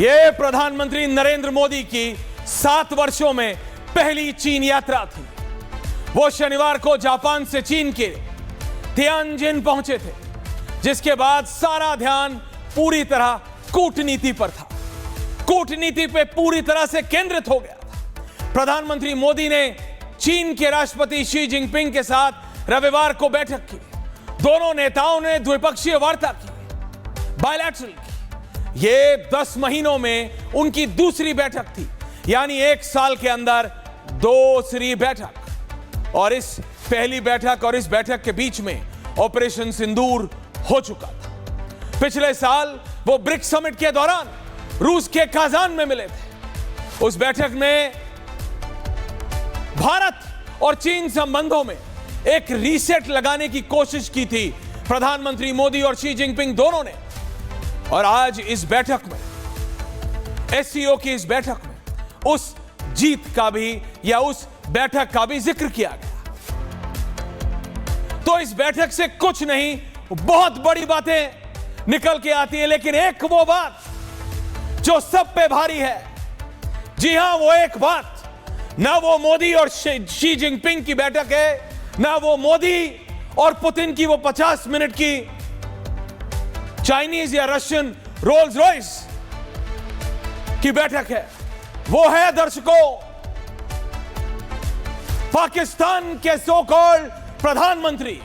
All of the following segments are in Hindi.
ये प्रधानमंत्री नरेंद्र मोदी की 7 वर्षों में पहली चीन यात्रा थी। वो शनिवार को जापान से चीन के तियानजिन पहुंचे थे, जिसके बाद सारा ध्यान पूरी तरह कूटनीति पर था। कूटनीति पे पूरी तरह से केंद्रित हो गया था। प्रधानमंत्री मोदी ने चीन के राष्ट्रपति शी जिनपिंग के साथ रविवार को बैठक की। दोनों नेताओं ने द्विपक्षीय वार्ता की, बायलैटरल की। ये 10 महीनों में उनकी दूसरी बैठक थी, यानी 1 साल के अंदर दूसरी बैठक। और इस पहली बैठक और इस बैठक के बीच में ऑपरेशन सिंदूर हो चुका था। पिछले साल वो ब्रिक्स समिट के दौरान रूस के काजान में मिले थे। उस बैठक में भारत और चीन संबंधों में एक रीसेट लगाने की कोशिश की थी प्रधानमंत्री मोदी और शी जिनपिंग दोनों ने। और आज इस बैठक में, एससीओ की इस बैठक में उस जीत का भी या उस बैठक का भी जिक्र किया गया। तो इस बैठक से कुछ नहीं, बहुत बड़ी बातें निकल के आती है, लेकिन एक वो बात जो सब पे भारी है। जी हां, वो एक बात, ना वो मोदी और शी जिनपिंग की बैठक है, ना वो मोदी और पुतिन की वो 50 मिनट की चाइनीज या रशियन रोल्स रॉयस की बैठक है। वो है दर्शकों, पाकिस्तान के सो कॉल्ड प्रधानमंत्री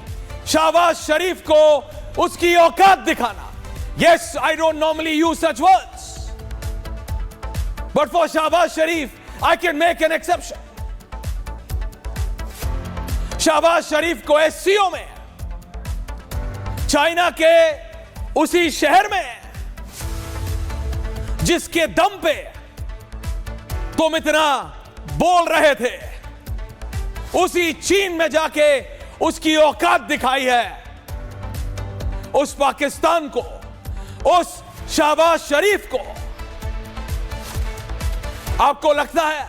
शहबाज शरीफ को उसकी औकात दिखाना। Yes, I don't normally use such words, but for Shehbaz Sharif I can make an exception. Shehbaz Sharif को एससीओ में, चाइना के उसी शहर में जिसके दम पे तुम इतना बोल रहे थे, उसी चीन में जाके उसकी औकात दिखाई है। उस पाकिस्तान को, उस शहबाज शरीफ को। आपको लगता है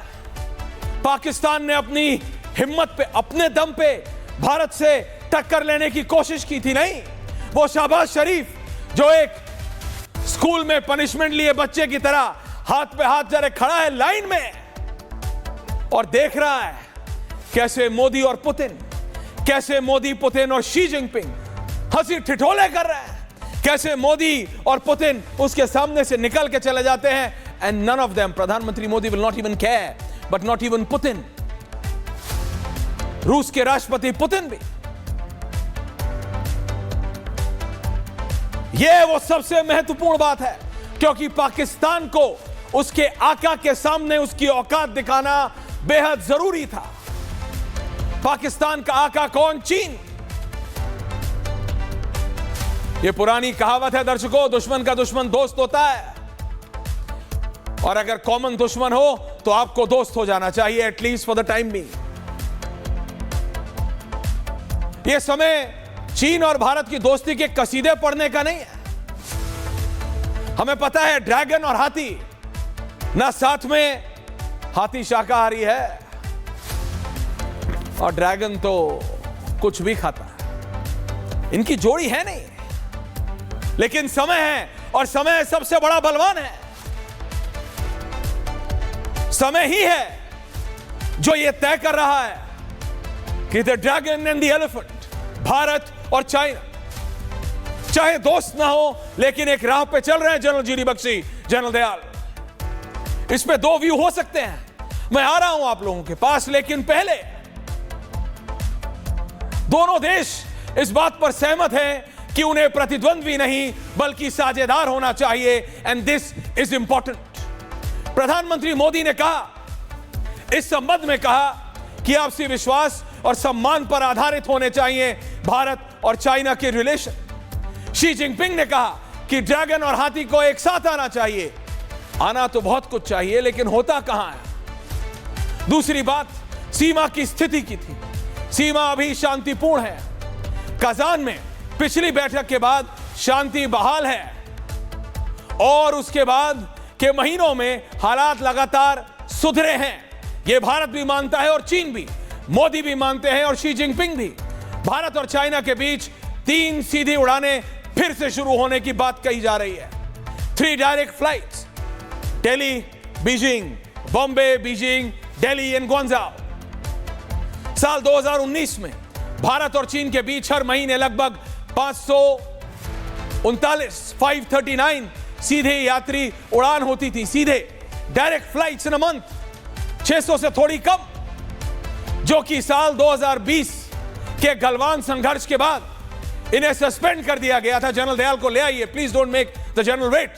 पाकिस्तान ने अपनी हिम्मत पे, अपने दम पे भारत से टक्कर लेने की कोशिश की थी? नहीं। वो शहबाज शरीफ जो एक स्कूल में पनिशमेंट लिए बच्चे की तरह हाथ पे हाथ जरे खड़ा है लाइन में और देख रहा है कैसे मोदी और पुतिन, कैसे मोदी, पुतिन और शी जिनपिंग हंसी ठिठोले कर रहे हैं, कैसे मोदी और पुतिन उसके सामने से निकल के चले जाते हैं। एंड नन ऑफ देम, प्रधानमंत्री Modi will not even care, but not even Putin, रूस के राष्ट्रपति पुतिन भी। यह वो सबसे महत्वपूर्ण बात है, क्योंकि पाकिस्तान को उसके आका के सामने उसकी औकात दिखाना बेहद जरूरी था। पाकिस्तान का आका कौन? चीन। यह पुरानी कहावत है दर्शकों, दुश्मन का दुश्मन दोस्त होता है। और अगर कॉमन दुश्मन हो तो आपको दोस्त हो जाना चाहिए, at least for the time being. यह समय चीन और भारत की दोस्ती के कसीदे पढ़ने का नहीं है। हमें पता है ड्रैगन और हाथी, ना साथ में हाथी शाकाहारी है और ड्रैगन तो कुछ भी खाता है, इनकी जोड़ी है नहीं। लेकिन समय है, और समय सबसे बड़ा बलवान है। समय ही है जो यह तय कर रहा है कि the dragon and the elephant, Bharat और चाइना, चाहे दोस्त ना हो लेकिन एक राह पे चल रहे हैं। General GD Bakshi, general Dayal, इसमें 2 व्यू हो सकते हैं। मैं आ रहा हूं आप लोगों के पास, लेकिन पहले दोनों देश इस बात पर सहमत हैं कि उन्हें प्रतिद्वंद्वी नहीं बल्कि साझेदार होना चाहिए, एंड दिस इज इंपॉर्टेंट। प्रधानमंत्री मोदी ने कहा, इस संबंध में कहा कि आपसी विश्वास और सम्मान पर आधारित होने चाहिए भारत और चाइना के रिलेशन। शी जिनपिंग ने कहा कि ड्रैगन और हाथी को एक साथ आना चाहिए। आना तो बहुत कुछ चाहिए, लेकिन होता कहां है? दूसरी बात सीमा की स्थिति की थी। सीमा अभी शांतिपूर्ण है। काजान में पिछली बैठक के बाद शांति बहाल है और उसके बाद के महीनों में हालात लगातार सुधरे हैं। यह भारत भी मानता है और चीन भी, मोदी भी मानते हैं और शी जिनपिंग भी। भारत और चाइना के बीच 3 सीधी उड़ानें फिर से शुरू होने की बात कही जा रही है। 3 direct flights Delhi, Beijing, Bombay, Beijing, Delhi and Guangzhou. साल 2019 में भारत और चीन के बीच हर महीने लगभग 539 सीधे यात्री उड़ान होती थी, सीधे direct flights in a month, 600 से थोड़ी कम, जो कि साल 2020 के गलवान संघर्ष के बाद इन्हें सस्पेंड कर दिया गया था। जनरल दयाल को ले आइए, please don't make the general wait.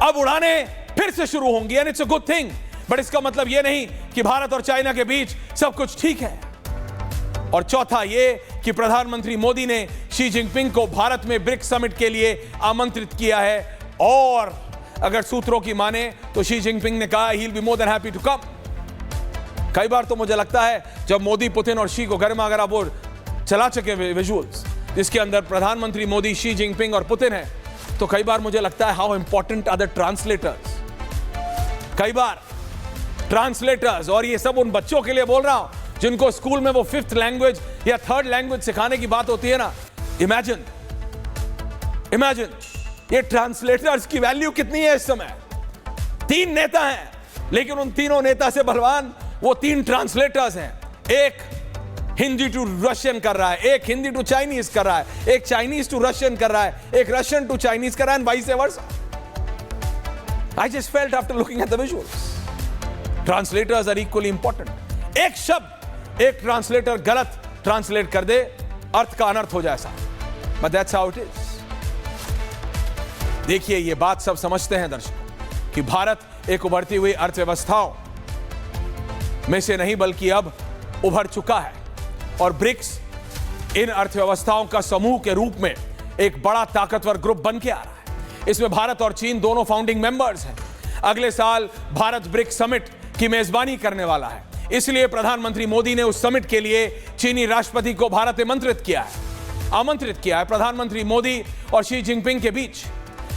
अब उड़ानें फिर से शुरू होंगी and it's a good thing, but इसका मतलब यह नहीं कि भारत और चाइना के बीच सब कुछ ठीक है। और चौथा यह कि प्रधानमंत्री मोदी ने शी जिनपिंग को भारत में ब्रिक्स समिट के लिए आमंत्रित किया है, और अगर सूत्रों की माने तो शी जिनपिंग ने कहा he will be more than happy to come. कई बार तो मुझे लगता है जब मोदी, पुतिन और शी को गर्मा अगर आप वो चला चुके विजुअल्स जिसके अंदर प्रधानमंत्री मोदी, शी जिनपिंग और पुतिन है, तो कई बार मुझे लगता है how important are the translators. कई बार ट्रांसलेटर्स, और ये सब उन बच्चों के लिए बोल रहा हूं जिनको स्कूल में वो 5th लैंग्वेज या 3rd लैंग्वेज सिखाने की बात होती है ना। इमेजिन ये ट्रांसलेटर्स की वैल्यू कितनी है इस समय। 3 नेता हैं, लेकिन उन तीनों नेता से बलवान वो 3 ट्रांसलेटर्स हैं। एक हिंदी टू रशियन कर रहा है, एक हिंदी टू चाइनीज कर रहा है, एक चाइनीज टू रशियन कर रहा है, एक रशियन टू चाइनीज कर रहा है, and vice versa. I just felt after looking at the visuals, translators are equally important. एक शब्द एक ट्रांसलेटर गलत ट्रांसलेट कर दे, अर्थ का अनर्थ हो जाए साहब, but that's how it is. देखिए, ये बात सब समझते हैं दर्शकों कि भारत एक उभरती हुई अर्थव्यवस्थाओं में से नहीं बल्कि अब उभर चुका है, और ब्रिक्स इन अर्थव्यवस्थाओं का समूह के रूप में एक बड़ा ताकतवर ग्रुप बन के आ रहा है। इसमें भारत और चीन दोनों फाउंडिंग मेंबर्स हैं। अगले साल भारत ब्रिक्स समिट की मेजबानी करने वाला है, इसलिए प्रधानमंत्री मोदी ने उस समिट के लिए चीनी राष्ट्रपति को भारत आमंत्रित किया है। प्रधानमंत्री मोदी और शी जिनपिंग के बीच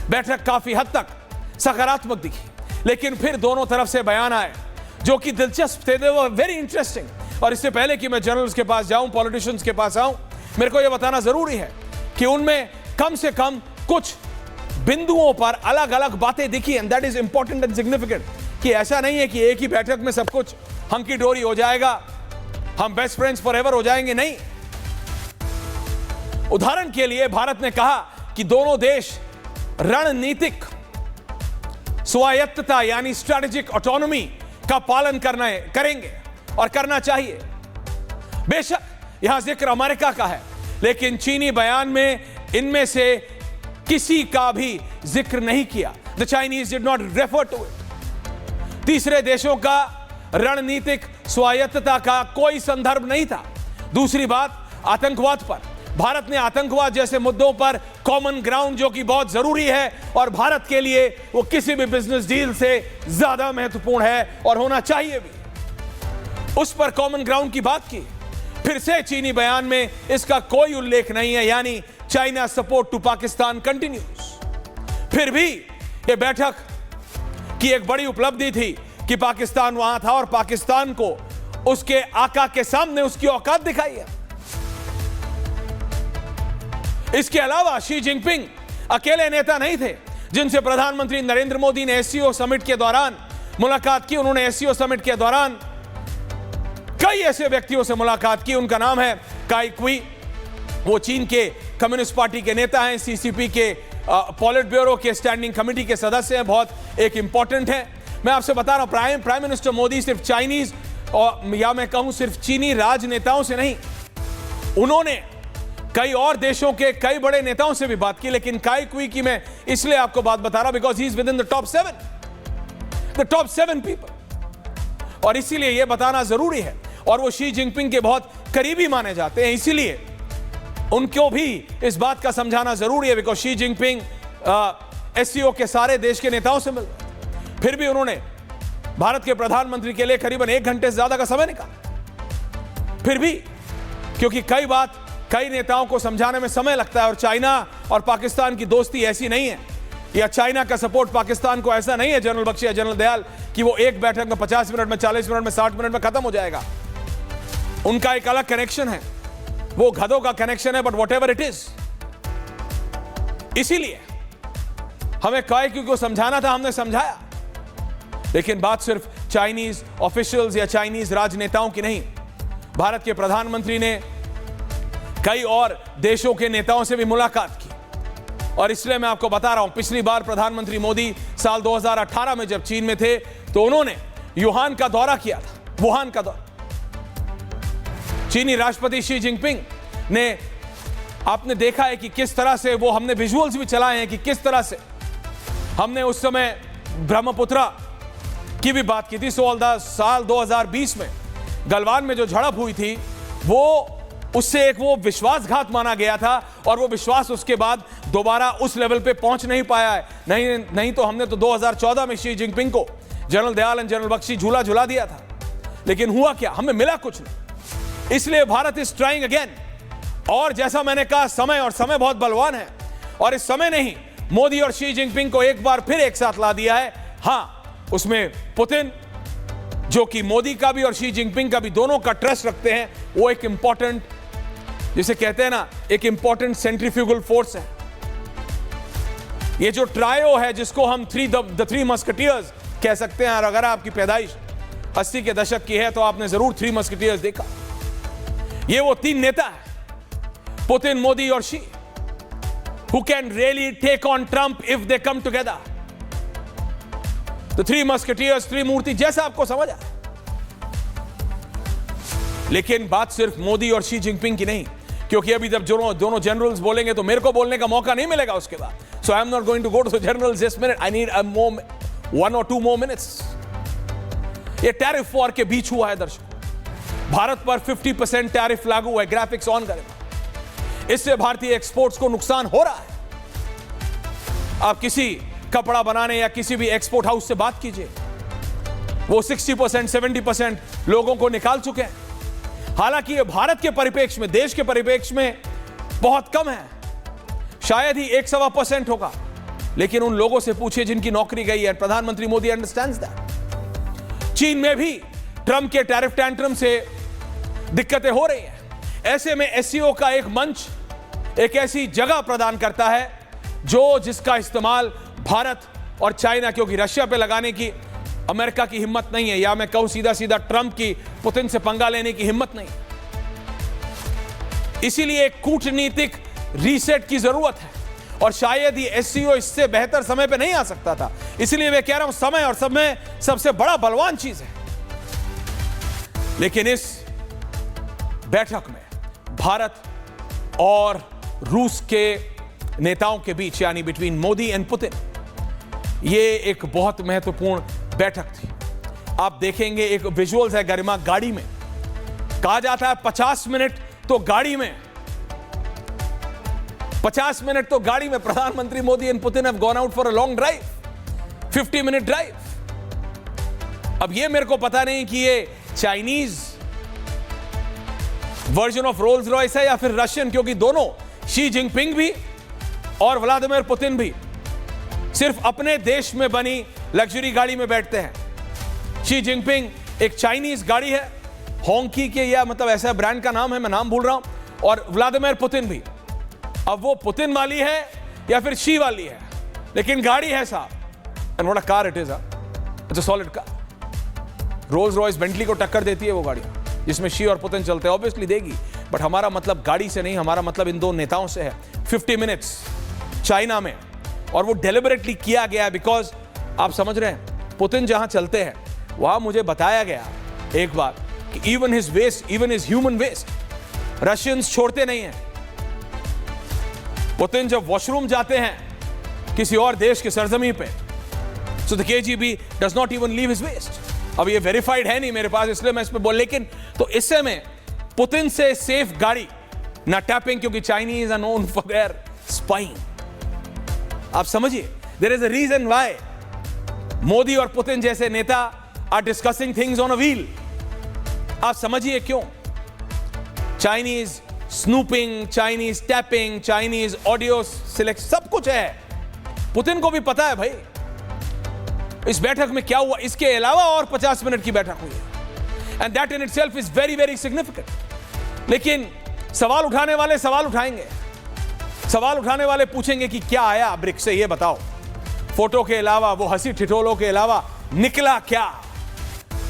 बैठक काफी हद तक सकारात्मक दिखी, लेकिन फिर दोनों तरफ से बयान आए जो कि दिलचस्प थे, वेरी इंटरेस्टिंग। और इससे पहले कि मैं जर्नलिस्ट के पास जाऊं, पॉलिटिशियंस के पास आऊं, मेरे को यह बताना जरूरी है कि उनमें कम से कम कुछ बिंदुओं पर अलग अलग बातें दिखी, and that is important and significant. कि ऐसा नहीं है कि एक ही बैठक में सब कुछ हंकी डोरी हो जाएगा, हम बेस्ट फ्रेंड्स फॉरएवर हो जाएंगे, नहीं। उदाहरण के लिए भारत ने कहा कि दोनों देश रणनीतिक स्वायत्तता यानी स्ट्रेटेजिक ऑटोनॉमी का पालन करेंगे और करना चाहिए। बेशक यहां जिक्र अमेरिका का है, लेकिन चीनी बयान में इनमें से किसी का भी जिक्र नहीं किया। The Chinese did not refer to it. तीसरे देशों का रणनीतिक स्वायत्तता का कोई संदर्भ नहीं था। दूसरी बात, आतंकवाद पर भारत ने आतंकवाद जैसे मुद्दों पर कॉमन ग्राउंड, जो कि बहुत जरूरी है और भारत के लिए वो किसी भी बिजनेस डील से ज्यादा महत्वपूर्ण है और होना चाहिए भी, उस पर कॉमन ग्राउंड की बात की। फिर से चीनी बयान में इसका कोई उल्लेख नहीं है, यानी China support to Pakistan continues. फिर भी यह बैठक की एक बड़ी उपलब्धि थी कि पाकिस्तान वहां था और पाकिस्तान को उसके आका के सामने उसकी औकात दिखाई है। इसके अलावा शी जिनपिंग अकेले नेता नहीं थे जिनसे प्रधानमंत्री नरेंद्र मोदी ने एससीओ समिट के दौरान मुलाकात की। उन्होंने एससीओ समिट के दौरान कई ऐसे व्यक्तियों से मुलाकात की। उनका नाम है काई क्वी, वो चीन के कम्युनिस्ट पार्टी के नेता हैं, सीसीपी के पॉलिट ब्यूरो के स्टैंडिंग कमेटी के सदस्य हैं, बहुत एक इंपॉर्टेंट है। मैं आपसे बता रहा हूं, प्राइम मिनिस्टर मोदी सिर्फ चाइनीज और या मैं कहूं सिर्फ चीनी राजनेताओं से नहीं, उन्होंने कई और देशों के कई बड़े नेताओं से भी बात की। लेकिन काई क्वी की मैं इसलिए आपको बात बता रहा because he is with in the top 7 people, और इसीलिए यह बताना जरूरी है। और वो शी जिनपिंग के बहुत करीबी माने जाते हैं, इसीलिए उनको भी इस बात का समझाना जरूरी है बिकॉज शी जिनपिंग एससीओ के सारे देश के नेताओं से मिल, फिर भी उन्होंने भारत के प्रधानमंत्री के लिए करीबन 1 घंटे से ज्यादा का समय निकाला। फिर भी क्योंकि कई नेताओं को समझाने में समय लगता है, और चाइना और पाकिस्तान की दोस्ती ऐसी नहीं है, या चाइना का सपोर्ट पाकिस्तान को ऐसा नहीं है जनरल बख्शी या जनरल दयाल कि वो एक बैठक में 50 मिनट में, 40 मिनट में, 60 मिनट में खत्म हो जाएगा। उनका एक अलग कनेक्शन है, वो गधों का कनेक्शन है, बट व्हाटएवर इट इज। इसीलिए हमें क्यों को समझाना था, हमने समझाया। लेकिन बात सिर्फ चाइनीज ऑफिशियल्स या चाइनीज राजनेताओं की नहीं, भारत के प्रधानमंत्री ने कई और देशों के नेताओं से भी मुलाकात की। और इसलिए मैं आपको बता रहा हूं, पिछली बार प्रधानमंत्री मोदी साल 2018 में जब चीन में थे तो उन्होंने वुहान का दौरा किया था। वुहान का दौरा, चीनी राष्ट्रपति शी जिनपिंग ने, आपने देखा है कि किस तरह से वो, हमने विजुअल्स भी चलाए हैं कि किस तरह से हमने उस समय ब्रह्मपुत्रा की भी बात की थी। साल 2020 में गलवान में जो झड़प हुई थी, वो उससे एक वो विश्वासघात माना गया था और वो विश्वास उसके बाद दोबारा उस लेवल पे पहुंच नहीं पाया है। नहीं तो हमने तो 2014 में शी जिनपिंग को general Dayal and general Bakshi झूला झुला दिया था, लेकिन हुआ क्या, हमें मिला कुछ नहीं। इसलिए भारत इज ट्राइंग अगेन। और जैसा मैंने कहा, समय बहुत बलवान है और इस समय ने ही मोदी और शी जिनपिंग को एक बार फिर एक साथ ला दिया है। हां, उसमें पुतिन, जो कि मोदी का भी और शी जिनपिंग का भी दोनों का ट्रस्ट रखते हैं, वो एक इंपॉर्टेंट, जिसे कहते हैं ना, एक इंपॉर्टेंट सेंट्रीफ्यूगल फोर्स है। ये जो ट्रायो है, जिसको हम द थ्री मस्केटियर्स कह सकते हैं, और अगर आपकी पैदाइश 80 के दशक की है तो आपने जरूर थ्री मस्केटियर्स देखा। ये वो तीन नेता है, पुतिन, मोदी और she, who can really take on Trump if they come together. The three musketeers, त्रिमूर्ति, जैसा आपको समझ आया। लेकिन बात सिर्फ मोदी और शी जिनपिंग की नहीं, क्योंकि अभी जब दोनों जनरल्स बोलेंगे तो मेरे को बोलने का मौका नहीं मिलेगा उसके बाद। So I am not going to go to the generals this minute. I need 1 or 2 more minutes. ये टैरिफ वॉर के बीच हुआ है दर्शकों। भारत पर 50% टैरिफ लागू है। ग्राफिक्स ऑन करें। इससे भारतीय एक्सपोर्ट्स को नुकसान हो रहा है। आप किसी कपड़ा बनाने या किसी भी एक्सपोर्ट हाउस से बात कीजिए, वो 60%, 70% लोगों को निकाल चुके हैं। हालांकि ये भारत के परिप्रेक्ष्य में, देश के परिप्रेक्ष्य में बहुत कम है, शायद ही 1-1.25% होगा। लेकिन उन लोगों से पूछिए जिनकी नौकरी गई है। प्रधानमंत्री मोदी अंडरस्टैंड्स दैट। चीन में भी ट्रंप के टैरिफ टैंट्रम से दिक्कतें हो रही हैं। ऐसे में एससीओ का एक मंच, एक ऐसी जगह प्रदान करता है जिसका इस्तेमाल भारत और चाइना, क्योंकि रशिया पे लगाने की अमेरिका की हिम्मत नहीं है, या मैं कहूं सीधा सीधा ट्रंप की पुतिन से पंगा लेने की हिम्मत नहीं। इसीलिए एक कूटनीतिक रीसेट की जरूरत है और शायद ये एससीओ इससे बेहतर समय पे नहीं आ सकता था। इसलिए मैं कह रहा हूं, समय और समय सबसे बड़ा बलवान चीज है। लेकिन इस बैठक में भारत और रूस के नेताओं के बीच, यानी बिटवीन मोदी एंड पुतिन, ये एक बहुत महत्वपूर्ण बैठक थी। आप देखेंगे, एक विजुअल्स है गरिमा, गाड़ी में कहा जाता है 50 मिनट तो गाड़ी में, 50 मिनट तो गाड़ी में प्रधानमंत्री Modi and Putin have gone out for a long drive, 50 minute drive. अब ये मेरे को पता नहीं कि ये Chinese version of Rolls Royce है या फिर रशियन, क्योंकि दोनों शी जिनपिंग भी और व्लादिमीर पुतिन भी सिर्फ अपने देश में बनी लग्जरी गाड़ी में बैठते हैं। शी जिनपिंग एक चाइनीज गाड़ी है, होंकी के, या मतलब ऐसा ब्रांड का नाम है, मैं नाम भूल रहा हूं, और व्लादिमीर पुतिन भी। अब वो पुतिन वाली है या फिर शी वाली है, लेकिन गाड़ी है साहब। And what a car it is, it's a solid car. Rolls Royce Bentley को टक्कर देती है वो गाड़ी, जिसमें शी और पुतिन चलते हैं। ऑब्वियसली देगी, बट हमारा मतलब गाड़ी से नहीं, हमारा मतलब इन दो नेताओं से है। 50 मिनट्स चाइना में, और वो डेलिबरेटली किया गया बिकॉज आप समझ रहे हैं, पुतिन जहां चलते हैं वहां मुझे बताया गया एक बार कि even his waste, even his human waste, Russians छोड़ते नहीं हैं। पुतिन जब वॉशरूम जाते हैं किसी और देश के सरजमी पे, so the KGB does not even leave his waste. अब ये वेरीफाइड है नहीं मेरे पास, इसलिए मैं इस पे बोल, लेकिन तो इससे में पुतिन से सेफ गाड़ी ना टैपिंग, क्योंकि Chinese are known for their spying. आप समझिए, there is a reason why Modi और पुतिन जैसे नेता are discussing things on a wheel. आप समझिए क्यों। Chinese snooping, Chinese tapping, Chinese audio select, सब कुछ है। पुतिन को भी पता है भाई इस बैठक में क्या हुआ। इसके अलावा और 50 मिनट की बैठक हुई है, and that in itself is very very significant. लेकिन सवाल उठाने वाले सवाल उठाएंगे, सवाल उठाने वाले पूछेंगे कि क्या आया ब्रिक्स से, ये बताओ। फोटो के अलावा, वो हंसी ठिठोलों के अलावा निकला क्या?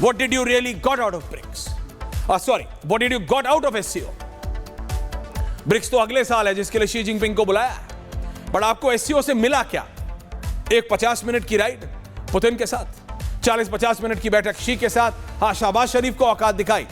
What did you really got out of BRICS? What did you got out of SCO? BRICS तो अगले साल है जिसके लिए शी जिनपिंग को बुलाया है, बट आपको SCO से मिला क्या? एक 50 मिनट की राइड पुतिन के साथ, 40-50 मिनट की बैठक शी के साथ। हाँ, शहबाज शरीफ को औकात दिखाई,